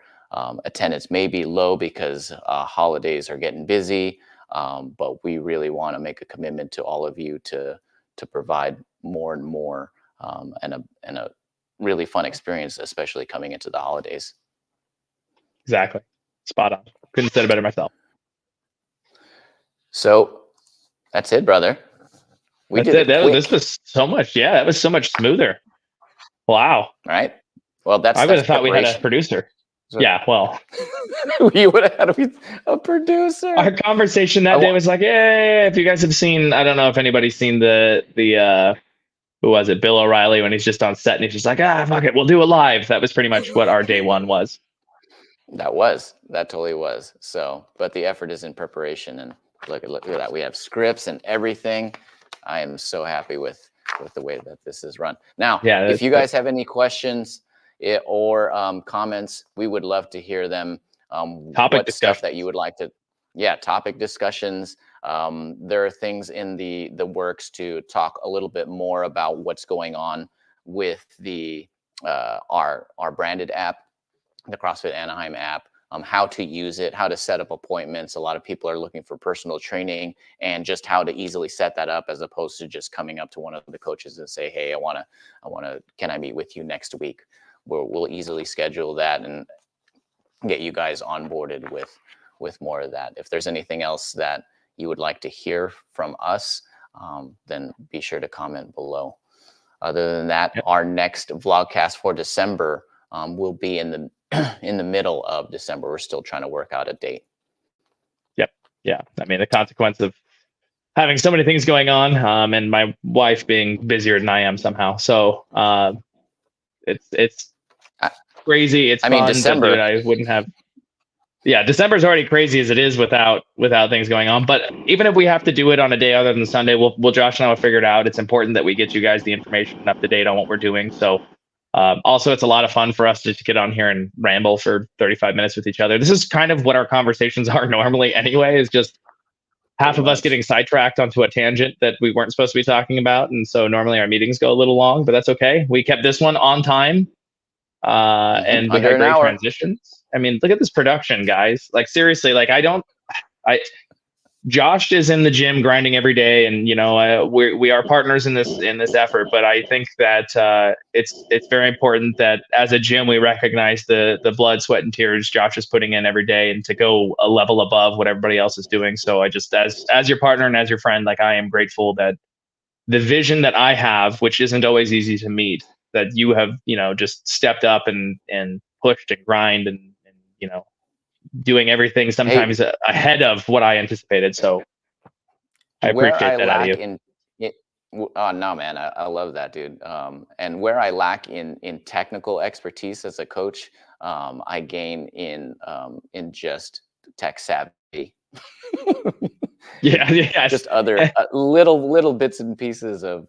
attendance may be low because holidays are getting busy. But we really want to make a commitment to all of you to provide more and more, and a really fun experience, especially coming into the holidays. Exactly. Spot on. Couldn't have said it better myself. So that's it, brother. We did it quick. This was so much. Yeah, that was so much smoother. Wow. Right. Well, I would have thought we had a producer. Yeah, well, you would have had a producer. Our conversation that day was like, yeah, if you guys have seen, I don't know if anybody's seen the who was it, Bill O'Reilly, when he's just on set and he's just like, fuck it, we'll do it live. That was pretty much what our day one was. That totally was. So, but the effort is in preparation, and look at that. We have scripts and everything. I am so happy with the way that this is run. Now, if you guys have any questions or comments, we would love to hear them. Topic discussion stuff that you would like to, topic discussions. There are things in the works to talk a little bit more about what's going on with the our branded app, the CrossFit Anaheim app. How to use it, how to set up appointments. A lot of people are looking for personal training, and just how to easily set that up, as opposed to just coming up to one of the coaches and say, hey, I want to, can I meet with you next week? We'll easily schedule that and get you guys onboarded with more of that. If there's anything else that you would like to hear from us, then be sure to comment below. Other than that, our next vlogcast for December will be in the middle of December. We're still trying to work out a date. Yep. Yeah. I mean, the consequence of having so many things going on, and my wife being busier than I am somehow. So it's crazy. It's fun. December. I wouldn't have. Yeah, December's already crazy as it is without things going on. But even if we have to do it on a day other than Sunday, we'll Josh and I will figure it out. It's important that we get you guys the information and up to date on what we're doing. So also, it's a lot of fun for us to get on here and ramble for 35 minutes with each other. This is kind of what our conversations are normally anyway, is just half of us getting sidetracked onto a tangent that we weren't supposed to be talking about. And so normally our meetings go a little long, but that's okay. We kept this one on time. And we Under had an great hour. transitions. I mean, look at this production, guys. Like seriously, like Josh is in the gym grinding every day, and we are partners in this effort. But I think that it's very important that as a gym we recognize the blood, sweat, and tears Josh is putting in every day, and to go a level above what everybody else is doing. So I just, as your partner and as your friend, like I am grateful that the vision that I have, which isn't always easy to meet, that you have just stepped up and pushed and grind and doing everything sometimes ahead of what I anticipated. So I appreciate that out of you. Oh no, man, I love that, dude. And where I lack in technical expertise as a coach, I gain in just tech savvy. Yeah. Just other little bits and pieces of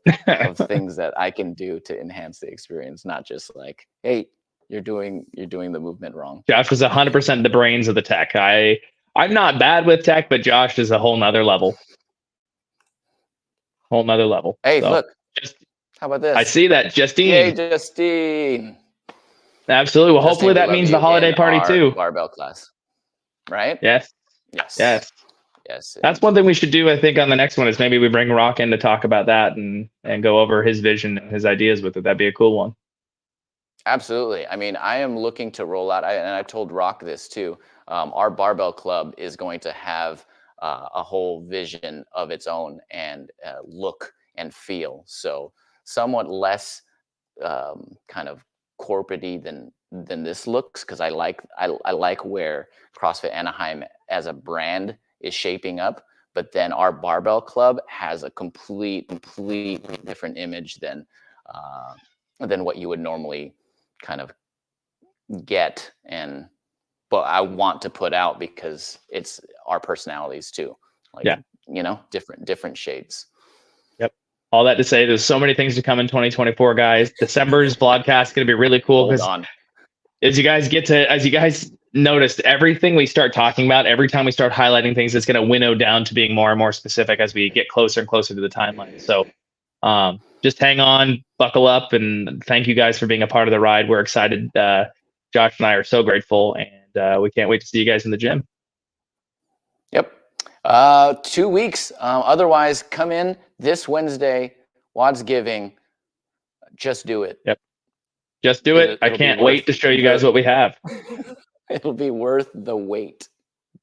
things that I can do to enhance the experience, not just like, hey, you're doing the movement wrong. Josh is 100% the brains of the tech. I'm not bad with tech, but Josh is a whole nother level. Hey, so, look, how about this? I see that, Justine. Yay, Justine. Absolutely. Well, hopefully that means the holiday party too. Barbell class, right? Yes. That's one thing we should do, I think, on the next one, is maybe we bring Rock in to talk about that and go over his vision and his ideas with it. That'd be a cool one. Absolutely. I mean, I am looking to roll out, and I told Rock this too, our barbell club is going to have a whole vision of its own and look and feel. So somewhat less kind of corporate-y than this looks, because I like where CrossFit Anaheim as a brand is shaping up. But then our barbell club has a completely different image than what you would normally kind of get, but I want to put out because it's our personalities too, like different shades. Yep. All that to say, there's so many things to come in 2024, guys. December's vlogcast is going to be really cool because as you guys noticed, everything we start talking about, every time we start highlighting things, it's going to winnow down to being more and more specific as we get closer and closer to the timeline. So just hang on, buckle up, and thank you guys for being a part of the ride. We're excited. Josh and I are so grateful, and we can't wait to see you guys in the gym. Yep. 2 weeks. Otherwise, come in this Wednesday, Wads Giving. Just do it. Yep. Just do it. I can't wait to show you guys what we have. It'll be worth the wait.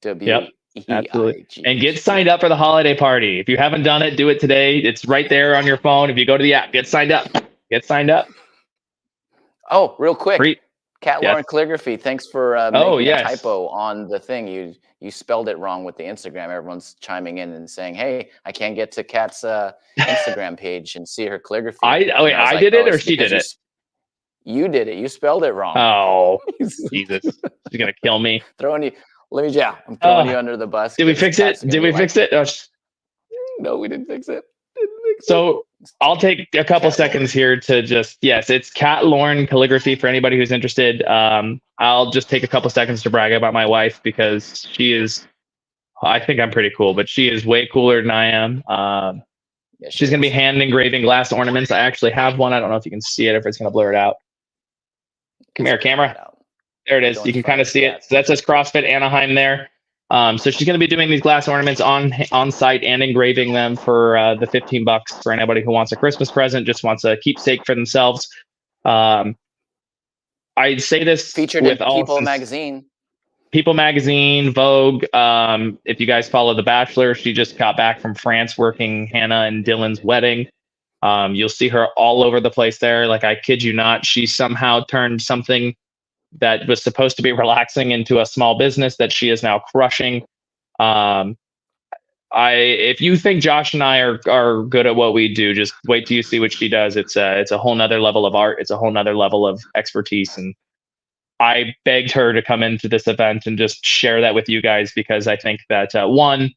Yep. Absolutely. And get signed up for the holiday party. If you haven't done it, do it today. It's right there on your phone. If you go to the app, get signed up. Oh, real quick. Cat Lauren Calligraphy, thanks for making a typo on the thing. You spelled it wrong with the Instagram. Everyone's chiming in and saying, hey, I can't get to Kat's Instagram page and see her calligraphy. I did it, or she did it? You did it. You spelled it wrong. Oh, Jesus. She's going to kill me. I'm throwing you under the bus. Did we fix it? No, we didn't fix it. So I'll take a couple seconds here to it's Cat Lauren Calligraphy for anybody who's interested. I'll just take a couple seconds to brag about my wife because I think I'm pretty cool, but she is way cooler than I am. She's going to be hand engraving glass ornaments. I actually have one. I don't know if you can see it, if it's going to blur it out. Come here, camera. There it is. You can kind of see it. So that says CrossFit Anaheim there. So she's going to be doing these glass ornaments on site and engraving them for the $15 for anybody who wants a Christmas present, just wants a keepsake for themselves. I'd say this featured with in People Magazine, Vogue. If you guys follow The Bachelor, she just got back from France working Hannah and Dylan's wedding. You'll see her all over the place there. Like, I kid you not, she somehow turned something that was supposed to be relaxing into a small business that she is now crushing. If you think Josh and I are good at what we do, just wait till you see what she does. It's a whole nother level of art. It's a whole nother level of expertise. And I begged her to come into this event and just share that with you guys, because I think that one,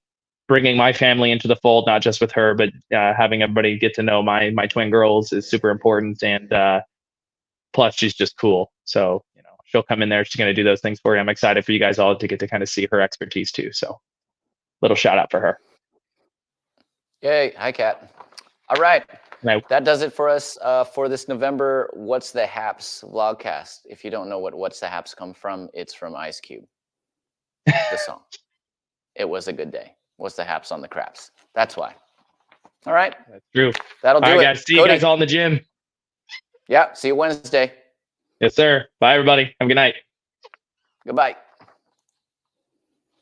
bringing my family into the fold, not just with her, but having everybody get to know my twin girls is super important. And plus, she's just cool. So, she'll come in there. She's going to do those things for you. I'm excited for you guys all to get to kind of see her expertise too. So, little shout out for her. Yay. Hi, Kat. All right. Now, That does it for us for this November What's the Haps vlogcast. If you don't know what What's the Haps come from, it's from Ice Cube, the song. It was a good day. What's the Haps on the craps? That's why. All right. That's true. That'll do all right, it. guys. See you guys all in the gym. Yeah. See you Wednesday. Yes, sir. Bye, everybody. Have a good night. Goodbye.